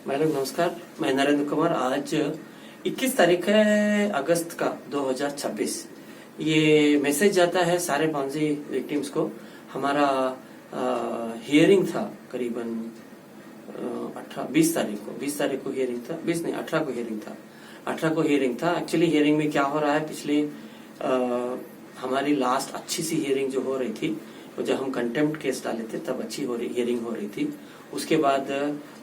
Madam नमस्कार, मैं नरेंद्र कुमार। आज 21 तारीख है अगस्त का 2026। ये मैसेज जाता है सारे फौजी विक्टिम्स को। हमारा हियरिंग था करीबन 20 तारीख को हियरिंग था। 20 नहीं, 18 को हियरिंग था। 18 को हियरिंग था। एक्चुअली हियरिंग में क्या हो रहा है, पिछले हमारी लास्ट अच्छी सी हियरिंग जो हो रही थी, वो जब हम कंटेम्प्ट केस डाले थे तब अच्छी हियरिंग हो रही थी। उसके बाद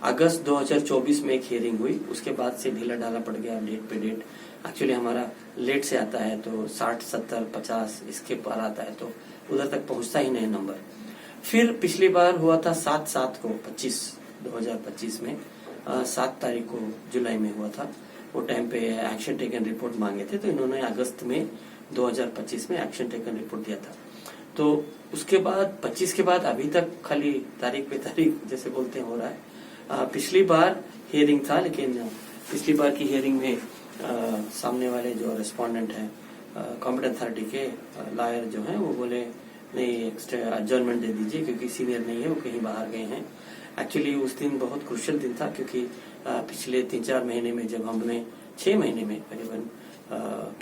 अगस्त 2024 में एक हियरिंग हुई। उसके बाद से ढीला डाला पड़ गया डेट पे डेट। एक्चुअली हमारा लेट से आता है तो 60, 70, 50 इसके पार आता है तो उधर तक पहुंचता ही नहीं नंबर। फिर पिछली बार हुआ था 7/7 को 2025 में 7 तारीख को जुलाई में हुआ था। वो टाइम पे एक्शन टेकन रिपोर्ट मांगे थे तो इन्होंने अगस्त में 2025 में एक्शन टेकन रिपोर्ट दिया था। तो उसके बाद 25 के बाद अभी तक खाली तारीख पे तारीख जैसे बोलते हैं हो रहा है। पिछली बार हियरिंग था, लेकिन पिछली बार की हियरिंग में सामने वाले जो रेस्पोंडेंट हैं कॉम्पिटेंट अथॉरिटी के लॉयर जो हैं वो बोले नहीं, एडजर्नमेंट दे दीजिए क्योंकि सीनियर नहीं है, वो कहीं बाहर गए हैं। एक्चुअली उस दिन बहुत क्रुशियल दिन था क्योंकि पिछले 3-4 महीने में जब हमने 6 महीने में करीबन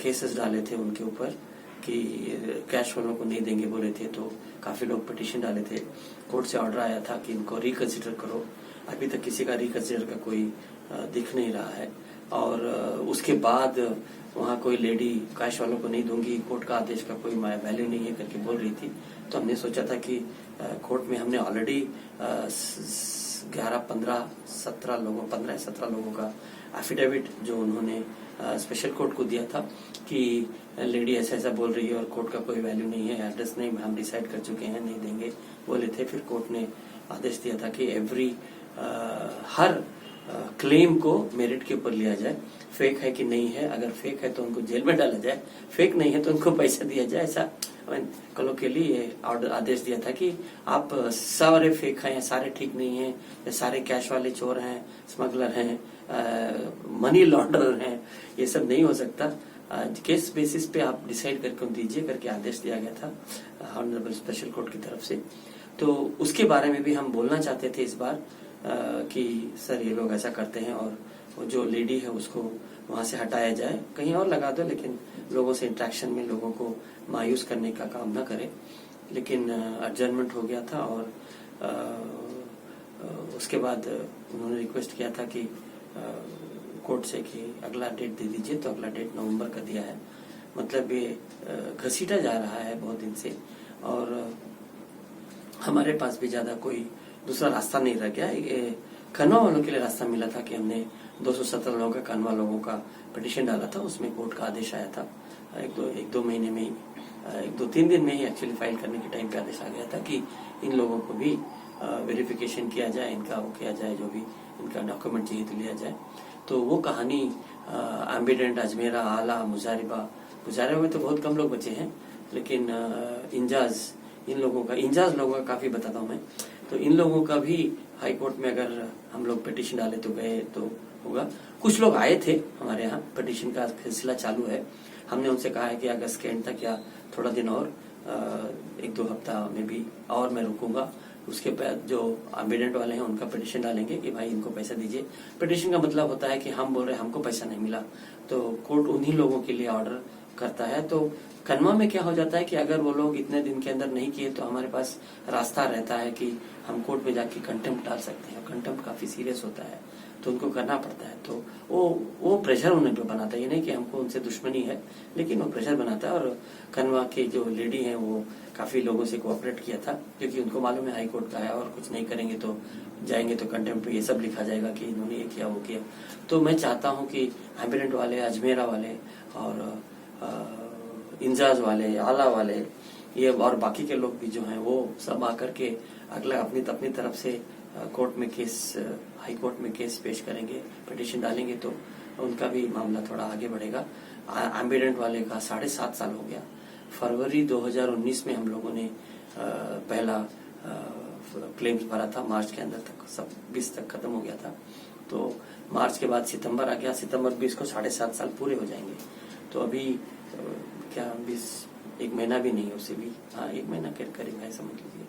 केसेस डाले थे उनके ऊपर कि कैश वालों को नहीं देंगे बोले थे, तो काफी लोग पिटीशन डाले थे। कोर्ट से ऑर्डर आया था कि इनको रिकंसिडर करो। अभी तक किसी का रिकंसिडर का कोई दिख नहीं रहा है। और उसके बाद वहाँ कोई लेडी कैश वालों को नहीं दूंगी, कोर्ट का आदेश का कोई वैल्यू नहीं है करके बोल रही थी। तो हमने सोचा था कि कोर्ट में हमने ऑलरेडी 15 या 17 लोगों का एफिडेविट जो उन्होंने स्पेशल कोर्ट को दिया था कि लेडी ऐसा ऐसा बोल रही है और कोर्ट का कोई वैल्यू नहीं है, एड्रेस नहीं, हम डिसाइड कर चुके हैं, नहीं देंगे बोले थे। फिर कोर्ट ने आदेश दिया था कि हर क्लेम को मेरिट के ऊपर लिया जाए। फेक है कि नहीं है, अगर फेक है तो उनको जेल में डाला जाए, फेक नहीं है तो उनको पैसा दिया जाए। ऐसा कलोकियली ये ऑर्डर आदेश दिया था कि आप सारे फेक हैं, सारे ठीक नहीं है, या सारे कैश वाले चोर हैं, स्मगलर हैं, मनी लॉन्डरर हैं, ये सब नहीं हो सकता। केस बेसिस पे आप डिसाइड करके दीजिए करके आदेश दिया गया था ऑनरेबल स्पेशल कोर्ट की तरफ से। तो उसके बारे में भी हम बोलना चाहते थे इस बार कि सर ये लोग ऐसा करते हैं और वो जो लेडी है उसको वहां से हटाया जाए, कहीं और लगा दो, लेकिन लोगों से इंटरेक्शन में लोगों को मायूस करने का काम न करे। लेकिन एडजर्नमेंट हो गया था और उसके बाद उन्होंने रिक्वेस्ट किया था कि कोर्ट से कि अगला डेट दे दीजिए, तो अगला डेट नवंबर का दिया है। मतलब ये घसीटा जा रहा है बहुत दिन से और हमारे पास भी ज्यादा कोई दूसरा रास्ता नहीं रह गया। कनवा वालों के लिए रास्ता मिला था कि हमने 217 लोगों का कनवा लोगों का पिटीशन डाला था, उसमें कोर्ट का आदेश आया था एक दो महीने में ही, 2-3 दिन में ही एक्चुअली फाइल करने के टाइम पे आदेश आ गया था कि इन लोगों को भी वेरिफिकेशन किया जाए, इनका वो किया जाए, जो भी इनका डॉक्यूमेंट चाहिए तो लिया जाए। तो वो कहानी एम्बिडेंट, अजमेरा, आला, मुजारिबा में तो बहुत कम लोग बचे हैं, लेकिन इंजाज लोगों का काफी बताता हूँ मैं। तो इन लोगों का भी हाई कोर्ट में अगर हम लोग पिटीशन डाले तो गए तो होगा। कुछ लोग आए थे हमारे यहाँ, पिटीशन का सिलसिला चालू है। हमने उनसे कहा है कि अगस्त के एंड तक या थोड़ा दिन और 1-2 हफ्ता में भी और मैं रुकूंगा। उसके बाद जो एम्बिडेंट वाले हैं उनका पिटीशन डालेंगे कि भाई इनको पैसा दीजिए। पिटीशन का मतलब होता है कि हम बोल रहे हैं हमको पैसा नहीं मिला, तो कोर्ट उन्हीं लोगों के लिए ऑर्डर करता है। तो कनवा में क्या हो जाता है कि अगर वो लोग इतने दिन के अंदर नहीं किए तो हमारे पास रास्ता रहता है कि हम कोर्ट में जाके कंटेम्प्ट डाल सकते हैं। कंटेम्प्ट काफी सीरियस होता है तो उनको करना पड़ता है। तो वो प्रेशर उन्हें पे बनाता है। ये नहीं कि हमको उनसे दुश्मनी है, लेकिन वो प्रेशर बनाता है। और कनवा के जो लेडी हैं वो काफी लोगों से कोऑपरेट किया था क्योंकि उनको मालूम है हाई कोर्ट का है और कुछ नहीं करेंगे तो जाएंगे तो कंटेम्प्ट ये सब लिखा जाएगा कि इन्होंने ये किया वो किया। तो मैं चाहता हूँ कि एम्बिडेंट वाले, अजमेरा वाले और इंजाज वाले, आला वाले, ये और बाकी के लोग भी जो हैं वो सब आकर के अगला अपनी तरफ से कोर्ट में केस, हाई कोर्ट में केस पेश करेंगे, पिटीशन डालेंगे तो उनका भी मामला थोड़ा आगे बढ़ेगा। एम्बिडेंट वाले का 7.5 साल हो गया। फरवरी 2019 में हम लोगों ने पहला क्लेम्स भरा था, मार्च के अंदर तक सब 20 तक खत्म हो गया था। तो मार्च के बाद सितंबर आ गया, सितंबर 20 को 7.5 साल पूरे हो जाएंगे। तो अभी क्या 1 महीना भी नहीं, उससे भी 1 महीना के करीब है समझ लीजिए।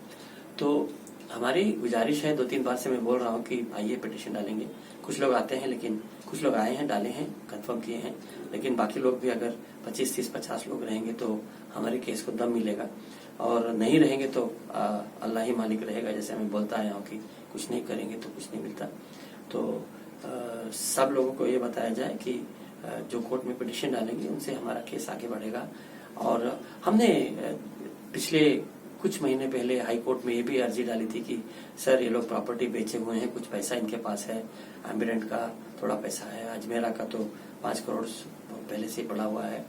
तो हमारी गुजारिश है, 2-3 बार से मैं बोल रहा हूँ कि आइए पिटिशन डालेंगे। कुछ लोग आते हैं, लेकिन कुछ लोग आए हैं, डाले हैं, कंफर्म किए हैं, लेकिन बाकी लोग भी अगर 25, 30, 50 लोग रहेंगे तो हमारे केस को दम मिलेगा, और नहीं रहेंगे तो अल्लाह ही मालिक रहेगा। जैसे मैं बोलता आया हूँ कि कुछ नहीं करेंगे तो कुछ नहीं मिलता। तो सब लोगों को ये बताया जाए कि जो कोर्ट में पिटिशन डालेंगे उनसे हमारा केस आगे बढ़ेगा। और हमने पिछले कुछ महीने पहले हाई कोर्ट में ये भी अर्जी डाली थी कि सर ये लोग प्रॉपर्टी बेचे हुए हैं, कुछ पैसा इनके पास है, एम्बिडेंट का थोड़ा पैसा है, अजमेरा का तो 5 करोड़ पहले से पड़ा हुआ है,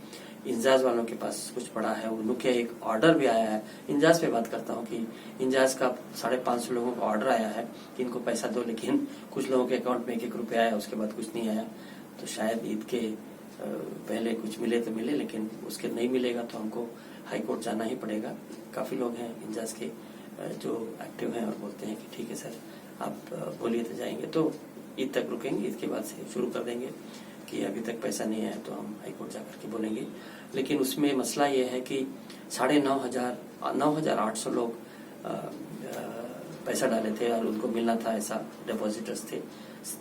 इंजाज वालों के पास कुछ पड़ा है, उनके एक ऑर्डर भी आया है। इंजाज पे बात करता हूँ कि इंजाज का 550 लोगों का ऑर्डर आया है कि इनको पैसा दो, लेकिन कुछ लोगों के अकाउंट में 1-1 रुपया आया, उसके बाद कुछ नहीं आया। तो शायद ईद के पहले कुछ मिले तो मिले, लेकिन उसके नहीं मिलेगा तो हमको हाई कोर्ट जाना ही पड़ेगा। काफी लोग हैं इंजाज के जो एक्टिव हैं और बोलते हैं कि ठीक है सर आप बोलिए तो जाएंगे। तो ईद तक रुकेंगे, ईद के बाद से शुरू कर देंगे कि अभी तक पैसा नहीं आया तो हम हाई कोर्ट जाकर के बोलेंगे। लेकिन उसमें मसला ये है कि 9,800 लोग पैसा डाले थे और उनको मिलना था, ऐसा डिपॉजिटर्स थे।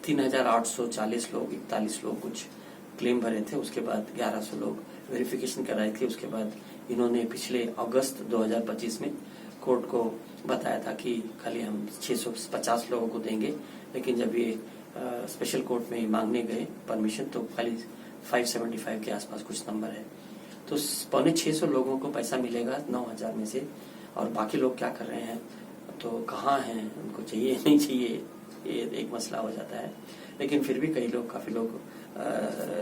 3,840 लोग, 41 लोग कुछ क्लेम भरे थे, उसके बाद 1100 लोग वेरिफिकेशन कराई थी। उसके बाद इन्होंने पिछले अगस्त 2025 में कोर्ट को बताया था कि खाली हम 650 लोगों को देंगे, लेकिन जब ये स्पेशल कोर्ट में मांगने गए परमिशन तो खाली 575 के आसपास कुछ नंबर है। तो 650 लोगों को पैसा मिलेगा 9,000 में से, और बाकी लोग क्या कर रहे हैं, तो कहाँ हैं, उनको चाहिए नहीं चाहिए, ये एक मसला हो जाता है। लेकिन फिर भी काफी लोग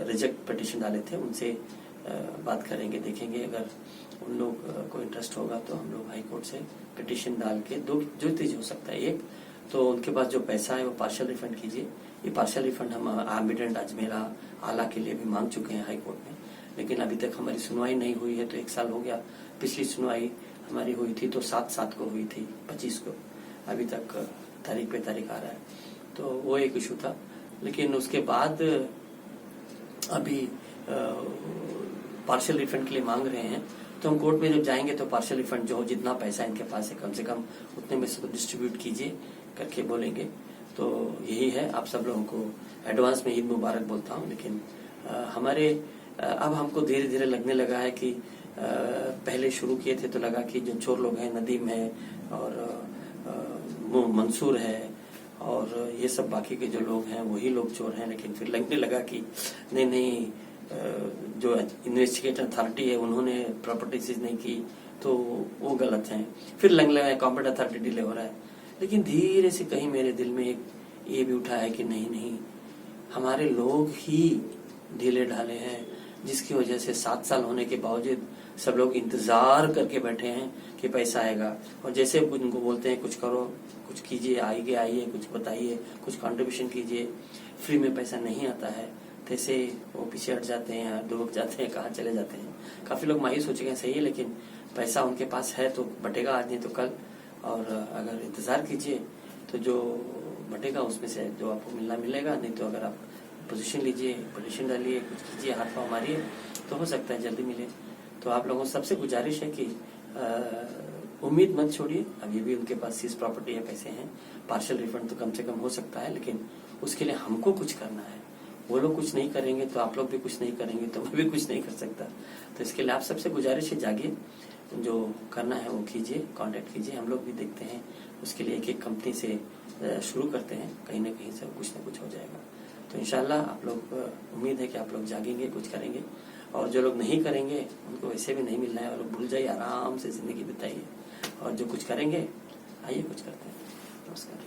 रिजेक्ट पिटिशन डाले थे, उनसे बात करेंगे, देखेंगे। अगर उन लोग को इंटरेस्ट होगा तो हम लोग हाई कोर्ट से पिटिशन डाल के जो चीज हो सकता है। एक तो उनके पास जो पैसा है वो पार्शियल रिफंड कीजिए। ये पार्शियल रिफंड हम एम्बिडेंट, अजमेरा, आला के लिए भी मांग चुके हैं हाई कोर्ट में, लेकिन अभी तक हमारी सुनवाई नहीं हुई है। तो 1 साल हो गया, पिछली सुनवाई हमारी हुई थी तो 7/7 को हुई थी, 25 को, अभी तक तारीख पे तारीख आ रहा है। तो वो एक इशू था। लेकिन उसके बाद अभी पार्शियल रिफंड के लिए मांग रहे हैं, तो हम कोर्ट में जब जाएंगे तो पार्शियल रिफंड जो जितना पैसा इनके पास है कम से कम उतने में से तो डिस्ट्रीब्यूट कीजिए करके बोलेंगे। तो यही है, आप सब लोगों को एडवांस में ईद मुबारक बोलता हूँ। लेकिन हमारे अब हमको धीरे धीरे लगने लगा है कि पहले शुरू किए थे तो लगा कि जो चोर लोग हैं, नदीम है और मंसूर है और ये सब बाकी के जो लोग हैं वही लोग चोर हैं। लेकिन फिर लगने लगा कि नहीं, जो इन्वेस्टिगेट अथॉरिटी है उन्होंने प्रॉपर्टी सीज नहीं की तो वो गलत है। फिर लगने लगा कॉम्पिटेंट अथॉरिटी डिले हो रहा है। लेकिन धीरे से कहीं मेरे दिल में एक ये भी उठा है कि नहीं, हमारे लोग ही ढीले ढाले हैं, जिसकी वजह से 7 साल होने के बावजूद सब लोग इंतजार करके बैठे हैं कि पैसा आएगा। और जैसे उनको बोलते हैं कुछ करो, कुछ कीजिए, आइए, कुछ बताइए, कुछ कंट्रीब्यूशन कीजिए, फ्री में पैसा नहीं आता है, तैसे वो पीछे हट जाते हैं, दुबक जाते हैं, कहाँ चले जाते हैं। काफी लोग मायूस हो चुके हैं, सही है, लेकिन पैसा उनके पास है तो बटेगा आज नहीं तो कल। और अगर इंतजार कीजिए तो जो बटेगा उसमें से जो आपको मिलना मिलेगा, नहीं तो अगर आप पोजीशन लीजिए, पिटिशन डालिए, कुछ कीजिए, हाथ पाँव मारिए तो हो सकता है जल्दी मिले। तो आप लोगों से सबसे गुजारिश है कि उम्मीद मत छोड़िए। अभी भी उनके पास सीज प्रॉपर्टी है, पैसे हैं, पार्शियल रिफंड तो कम से कम हो सकता है, लेकिन उसके लिए हमको कुछ करना है। वो लोग कुछ नहीं करेंगे तो आप लोग भी कुछ नहीं करेंगे तो मैं भी कुछ नहीं कर सकता। तो इसके लिए आप सबसे गुजारिश है, जागिए, जो करना है वो कीजिए, कांटेक्ट कीजिए। हम लोग भी देखते हैं, उसके लिए एक कंपनी से शुरू करते हैं, कहीं ना कहीं से कुछ ना कुछ हो जाएगा। तो इंशाल्लाह आप लोग, उम्मीद है कि आप लोग जागेंगे, कुछ करेंगे। और जो लोग नहीं करेंगे उनको वैसे भी नहीं मिलना है, और लोग भूल जाइए, आराम से जिंदगी बिताइए। और जो कुछ करेंगे, आइए कुछ करते हैं। नमस्कार।